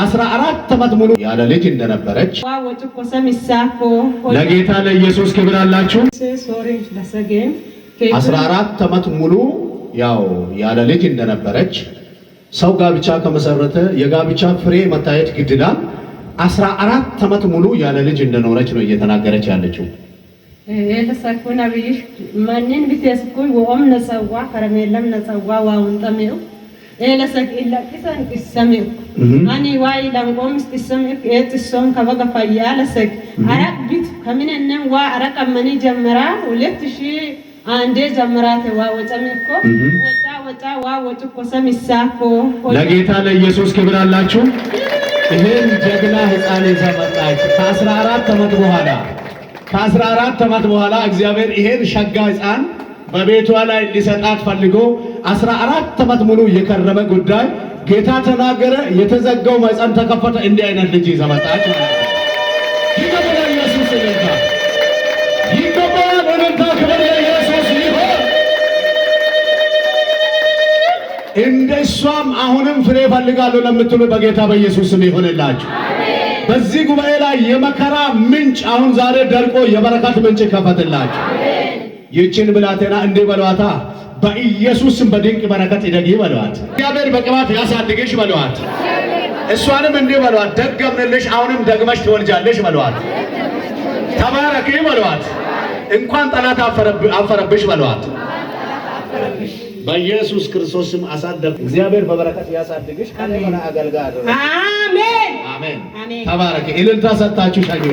14 ዓመት ሙሉ ያለ ልጅ እንደነበረች ለጌታ ለኢየሱስ ክብር አላችሁ። 14 ዓመት ሙሉ ያው ያለ ልጅ እንደነበረች ሰው ጋብቻ ከመሰረተ የጋብቻ ፍሬ መታየት ግድላ 14 ዓመት ሙሉ ያለ ልጅ እንደኖረች ነው እየተናገረች ያለችው። ለሰኩና ቢሽ ማንን ቢተስኩይ ወኦም ነሰዋ ከረሜለም ነሰዋ ዋውንጠሜው ለሰክ ኢላክሰን ይሰሜው አኒ ዋይ ላንቆም ይሰሜው እትሶም ከበጋ ፈያ ለሰክ አራቅ ቢት ከመነን ዋ አራቅ ማኒ ጀመራ 2000 አንዴ ጀመራተ ዋ ወጨሜኮ ወጣ ዋ ወጭኮ ሰሚሳኮ ለጌታ ለኢየሱስ ክብር አላችሁ። ይሄን ጀግና ህፃን ይዘመጣች ከ14 ዓመት በኋላ እግዚአብሔር ይሄን ሸጋ ህፃን በቤቷ ላይ ሊሰጣት ፈልጎ 14 ዓመት ሙሉ የከረመ ጉዳይ ጌታ ተናገረ። የተዘጋው ማህፀን ተከፈተ። እንዲህ አይነት ልጅ ይዘመጣች ማለት ነው። ይገባል። ኢየሱስ ይልታ ይገባል። ወለታ ክብር ለኢየሱስ ይሁን። እንደሷም አሁንም ፍሬ ፈልጋለሁ ለምትሉ በጌታ በኢየሱስ ስም ይሁንላችሁ። በዚህ ጉባኤ ላይ የመከራ ምንጭ አሁን ዛሬ ደርቆ የበረከት ምንጭ ከፈትላችሁ። ይህችን ብላቴና እንዴ በሏታ፣ በኢየሱስ ስም በድንቅ በረከት ይደግ በሏት። እግዚአብሔር በቅባት ያሳድግሽ በሏት። እሷንም እንዴ በሏት፣ ደገምንልሽ አሁንም ደግመሽ ትወልጃለሽ በሏት። ተባረኪ በሏት። እንኳን ጠላት አፈረብሽ በሏት። በኢየሱስ ክርስቶስ ስም አሳደግ። እግዚአብሔር በበረከት ያሳድግሽ። ከነገና አገልጋይ አሜን አሜን። ተባረኪ። እልልታ ሰጣችሁ ሻኙ